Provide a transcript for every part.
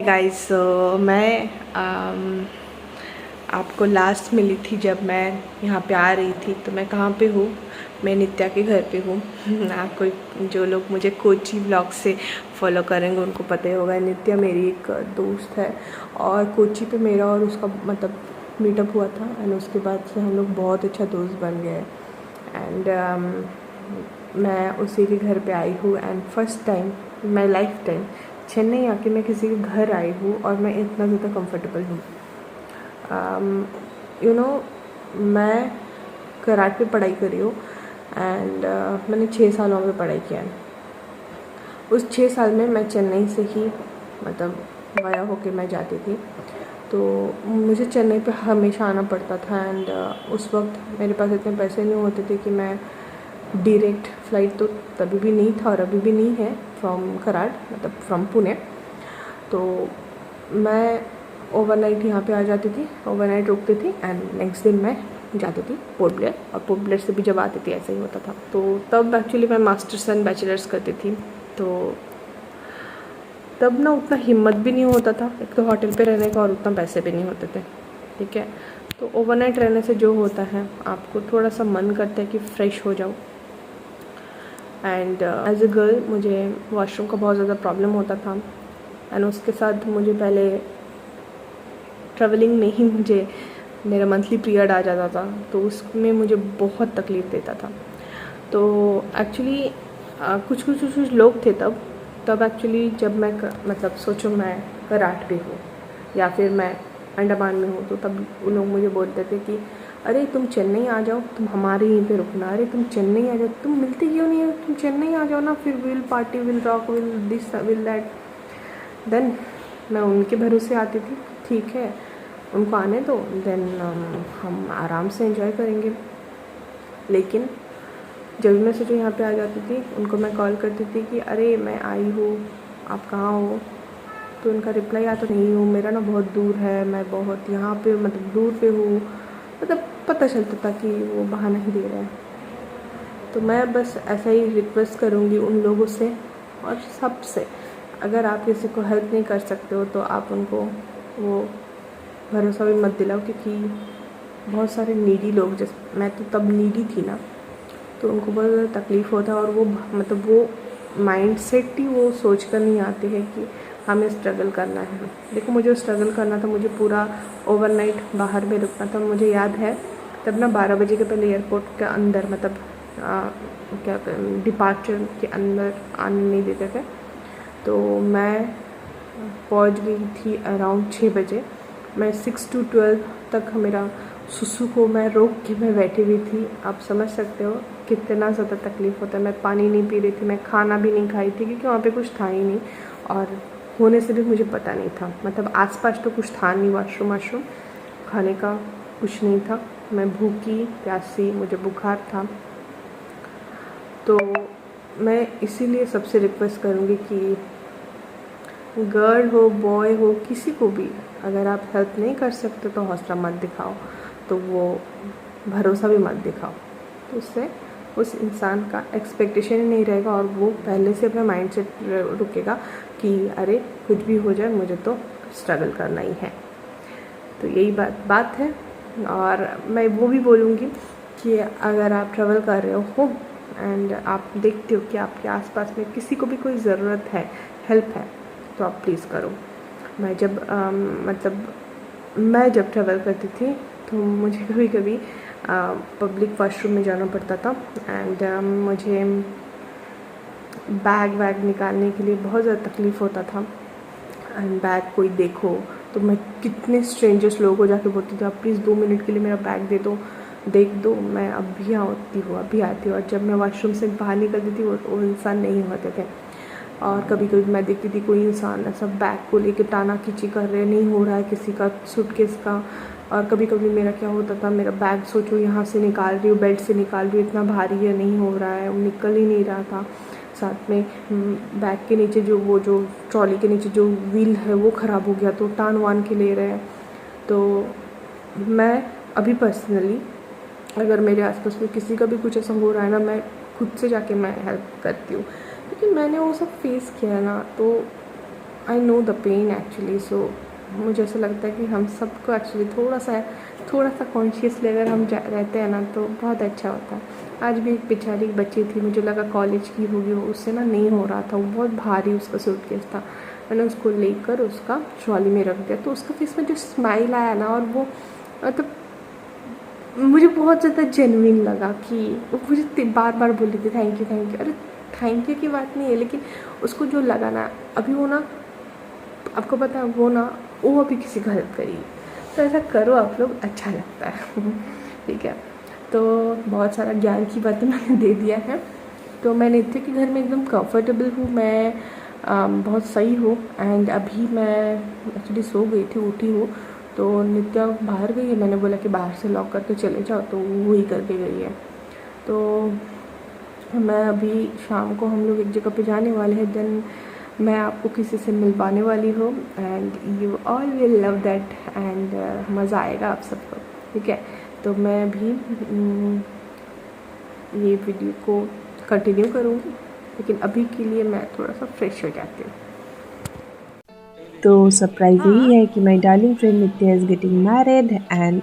Guys, मैं आपको last मिली थी जब मैं यहाँ पे आ रही थी। तो मैं कहाँ पे हूँ? मैं नित्या के घर पे हूँ। आपको जो लोग मुझे कोची व्लॉग से फॉलो करेंगे उनको पता ही होगा, नित्या मेरी एक दोस्त है और कोची पे मेरा और उसका मतलब मीटअप हुआ था एंड उसके बाद से हम लोग बहुत अच्छा दोस्त बन गए। एंड मैं उसी के घर पे आई हूँ and first time my life time Chennai आके मैं किसी के घर आई हूँ और मैं इतना ज़्यादा कंफर्टेबल हूँ। यू नो मैं कराटे पढ़ाई करी हूँ एंड मैंने 6 सालों में पढ़ाई किया है। उस 6 साल में मैं चेन्नई से ही मतलब वाया होके मैं जाती थी, तो मुझे चेन्नई पे हमेशा आना पड़ता था एंड उस वक्त मेरे पास इतने पैसे नहीं होते थे कि मैं डायरेक्ट फ़्लाइट तो तभी भी नहीं था और अभी भी नहीं है फ्रॉम कराड़ मतलब फ्रॉम पुणे। तो मैं ओवरनाइट यहाँ पे आ जाती थी, ओवरनाइट रुकती थी एंड नेक्स्ट दिन मैं जाती थी पोर्ट ब्लेयर, और पोर्ट ब्लेयर से भी जब आती थी ऐसा ही होता था। तो तब एक्चुअली मैं मास्टर्स एंड बैचलर्स करती थी, तो तब ना उतना हिम्मत भी नहीं होता था एक तो होटल पे रहने का और उतना पैसे भी नहीं होते थे, ठीक है। तो ओवरनाइट रहने से जो होता है आपको थोड़ा सा मन करता है कि फ़्रेश हो जाओ। एंड एज अ गर्ल मुझे वॉशरूम का बहुत ज़्यादा प्रॉब्लम होता था एंड उसके साथ मुझे पहले ट्रैवलिंग में ही मुझे मेरा मंथली पीरियड आ जाता था, तो उसमें मुझे बहुत तकलीफ़ देता था। तो एक्चुअली कुछ लोग थे तब एक्चुअली जब मैं मतलब सोचो मैं कराट पे हूँ या फिर मैं अंडमान में हूँ, तो तब उन लोग मुझे बोलते थे कि अरे तुम चेन्नई आ जाओ, तुम हमारे यहीं पे रुकना, अरे तुम चेन्नई आ जाओ, तुम मिलते क्यों नहीं हो, तुम चेन्नई आ जाओ ना, फिर will party will rock will this will that. Then मैं उनके भरोसे आती थी, ठीक है उनको आने दो, देन हम आराम से एंजॉय करेंगे। लेकिन जब मैं सोचो यहाँ पे आ जाती थी, उनको मैं कॉल करती थी कि अरे मैं आई हूँ, आप कहाँ हो, तो उनका रिप्लाई आता नहीं हूँ, मेरा ना बहुत दूर है, मैं बहुत यहाँ पे मतलब दूर पे हूँ, मतलब पता चलता था कि वो बहाना ही दे रहे हैं। तो मैं बस ऐसा ही रिक्वेस्ट करूँगी उन लोगों से और सबसे, अगर आप किसी को हेल्प नहीं कर सकते हो तो आप उनको वो भरोसा भी मत दिलाओ, क्योंकि बहुत सारे नीडी लोग, जैसे मैं तो तब नीडी थी ना, तो उनको बहुत ज़्यादा तकलीफ़ होता है और वो मतलब वो माइंडसेट ही वो सोच कर नहीं आते हैं कि हमें स्ट्रगल करना है। देखो मुझे स्ट्रगल करना था, मुझे पूरा ओवरनाइट बाहर में रुकना था। मुझे याद है तब ना 12 बजे के पहले एयरपोर्ट के अंदर मतलब क्या डिपार्चर के अंदर आने नहीं देते थे। तो मैं पहुंच गई थी अराउंड 6 बजे। मैं 6 to 12 तक मेरा सुसु को मैं रोक के मैं बैठी हुई थी। आप समझ सकते हो कितना ज़्यादा तकलीफ़ होता है। मैं पानी नहीं पी रही थी, मैं खाना भी नहीं खाई थी, क्योंकि वहाँ पे कुछ था ही नहीं और होने से भी मुझे पता नहीं था, मतलब आसपास तो कुछ था नहीं, वॉशरूम खाने का कुछ नहीं था। मैं भूखी प्यासी, मुझे बुखार था। तो मैं इसीलिए सबसे रिक्वेस्ट करूँगी कि गर्ल हो बॉय हो किसी को भी, अगर आप हेल्प नहीं कर सकते तो हौसला मत दिखाओ, तो वो भरोसा भी मत दिखाओ, तो उससे उस इंसान का एक्सपेक्टेशन ही नहीं रहेगा और वो पहले से अपना माइंड सेट रुकेगा कि अरे कुछ भी हो जाए मुझे तो स्ट्रगल करना ही है। तो यही बात है। और मैं वो भी बोलूँगी कि अगर आप ट्रैवल कर रहे हो एंड आप देखते हो कि आपके आसपास में किसी को भी कोई ज़रूरत है, हेल्प है, तो आप प्लीज़ करो। मैं जब मैं जब ट्रैवल करती थी तो मुझे कभी कभी पब्लिक वॉशरूम में जाना पड़ता था एंड मुझे बैग वैग निकालने के लिए बहुत ज़्यादा तकलीफ़ होता था। एंड बैग कोई देखो तो मैं कितने स्ट्रेंजर्स लोगों को जाके बोलती थी आप प्लीज़ 2 मिनट के लिए मेरा बैग दे दो, देख दो, मैं अभी आती हूँ। और जब मैं वॉशरूम से बाहर निकलती थी वो इंसान नहीं होते थे। और कभी कभी मैं देखती थी कोई इंसान ऐसा बैग को लेके टाना खींची कर रहे, नहीं हो रहा है किसी का सूटकेस का। और कभी कभी मेरा क्या होता था, मेरा बैग सोचो यहाँ से निकाल रही हूँ, बेल्ट से निकाल रही हूँ, इतना भारी है, नहीं हो रहा है, वो निकल ही नहीं रहा था। साथ में बैग के नीचे जो ट्रॉली के नीचे जो व्हील है वो ख़राब हो गया, तो टान वान के ले रहे हैं। तो मैं अभी पर्सनली अगर मेरे आसपास में किसी का भी कुछ ऐसा हो रहा है ना, मैं खुद से जाके मैं हेल्प करती हूँ, क्योंकि मैंने वो सब फेस किया है ना। तो I know the pain actually. So मुझे ऐसा लगता है कि हम सबको एक्चुअली थोड़ा सा कॉन्शियसली अगर हम रहते हैं ना तो बहुत अच्छा होता है। आज भी एक बेचारी बच्ची थी, मुझे लगा कॉलेज की होगी, वो उससे ना नहीं हो रहा था, वो बहुत भारी उसका सूटकेस था। मैंने उसको लेकर उसका ट्रॉली में रख दिया, तो उसका फेस में जो स्माइल आया ना, और वो मतलब मुझे बहुत ज़्यादा जेन्युइन लगा कि वो मुझे बार बार बोल रही थी थैंक यू थैंक यू। अरे थैंक यू की बात नहीं है, लेकिन उसको जो लगा ना, अभी वो ना, आपको पता है वो अभी किसी का हेल्प करी, तो ऐसा करो आप लोग, अच्छा लगता है। ठीक है, तो बहुत सारा ज्ञान की बातें मैंने दे दिया है। तो मैं नित्य के घर में एकदम कंफर्टेबल हूँ, मैं बहुत सही हूँ। एंड अभी मैं एक्चुअली सो गई थी, उठी हूँ, तो नित्या बाहर गई है। मैंने बोला कि बाहर से लॉक करके चले जाओ, तो वो ही करके गई है। तो मैं अभी शाम को हम लोग एक जगह पे जाने वाले हैं, देन मैं आपको किसी से मिलवाने वाली हूँ, and you all will love that, and मज़ा आएगा आप सबको। ठीक है, तो मैं भी ये वीडियो को कंटिन्यू करूँगी, लेकिन अभी के लिए मैं थोड़ा सा फ्रेश हो जाती हूँ। तो सरप्राइज यही है कि my darling friend Nitya is getting married and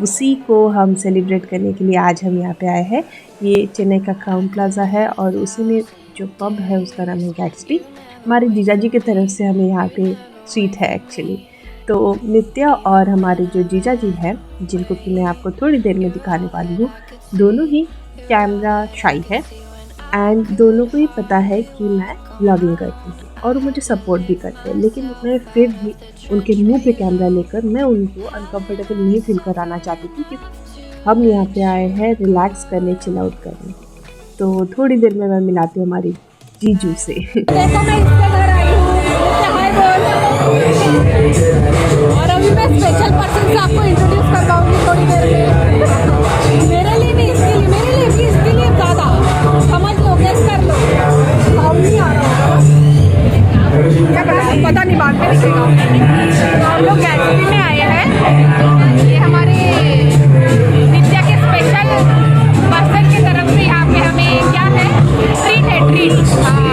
उसी को हम सेलिब्रेट करने के लिए आज हम यहाँ पे आए हैं। ये चेन्नई का क्राउन प्लाजा है और उसी में जो पब है उसका नाम है गैट्सबी। हमारे जीजाजी की तरफ से हमें यहाँ पे स्वीट है एक्चुअली। तो नित्या और हमारे जो जीजाजी हैं, जिनको कि मैं आपको थोड़ी देर में दिखाने वाली हूँ, दोनों ही कैमरा शाई है एंड दोनों को ही पता है कि मैं व्लॉगिंग करती हूँ और वो मुझे सपोर्ट भी करते हैं, लेकिन मैं फिर भी उनके मुंह पे कैमरा लेकर मैं उनको अनकंफर्टेबल नहीं फील कराना चाहती थी, क्योंकि हम यहाँ पे आए हैं रिलैक्स करने, चिल आउट करने। तो थोड़ी देर में मैं मिलाती हूँ हमारी जीजू से। देखो मैं इसके घर आई हूँ, हाय बोल। और अभी मैं स्पेशल पर्सन से आपको इंट्रोड्यूस करवाऊंगी थोड़ी देर में। मेरे लिए नहीं, इसके लिए, मेरे लिए भी, इसके लिए ज़्यादा समझ लो, गेस कर लो। साउंड नहीं आ रहा, क्या पता नहीं, बाद में दिखेगा। तो हम लोग गैट्सबी में आए हैं, ये हमारे नित्या के स्पेशल पर्सन की तरफ से यहाँ पे हमें क्या है, ट्रीट है, ट्रीट। हाँ,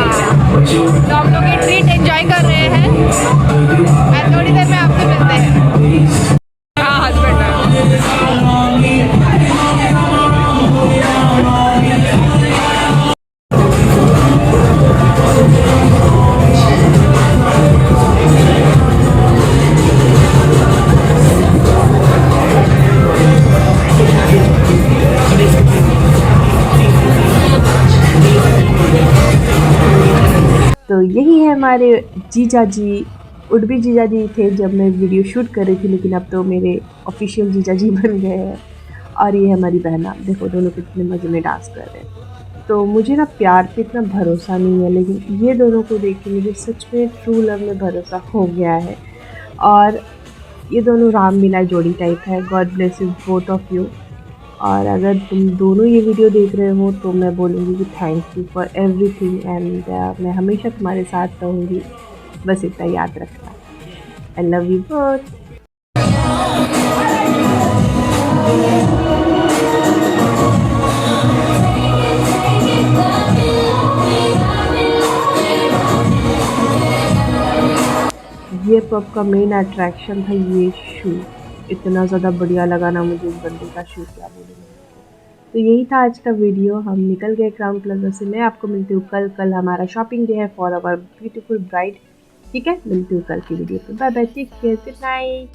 तो हम लोग ये ट्रीट एंजॉय कर रहे हैं और थोड़ी देर में आपसे मिलते हैं। हाँ, हस्बैंड है। तो यही है हमारे जीजा जी। उर्बी जीजा जी थे जब मैं वीडियो शूट कर रही थी, लेकिन अब तो मेरे ऑफिशियल जीजा जी बन गए हैं। और ये है हमारी बहना, देखो दोनों कितने मज़े में डांस कर रहे हैं। तो मुझे ना प्यार पे इतना भरोसा नहीं है, लेकिन ये दोनों को देख के मुझे सच में ट्रू लव में भरोसा हो गया है। और ये दोनों राम मीना जोड़ी टाइप है। God bless you both of you. और अगर तुम दोनों ये वीडियो देख रहे हो तो मैं बोलूँगी कि thank you for everything and मैं हमेशा तुम्हारे साथ रहूँगी, बस इतना याद रखना। I love you both. ये पब का मेन अट्रैक्शन था ये शू। इतना ज़्यादा बढ़िया लगा ना मुझे इस बंदे का शू, क्या बोलूँ। तो यही था आज का वीडियो, हम निकल गए क्राउन प्लाजा से। मैं आपको मिलती हूँ कल हमारा शॉपिंग डे है फॉर आवर ब्यूटीफुल ब्राइड। ठीक है, मिलती हूँ कल की वीडियो पे। Bye bye, take care, good night.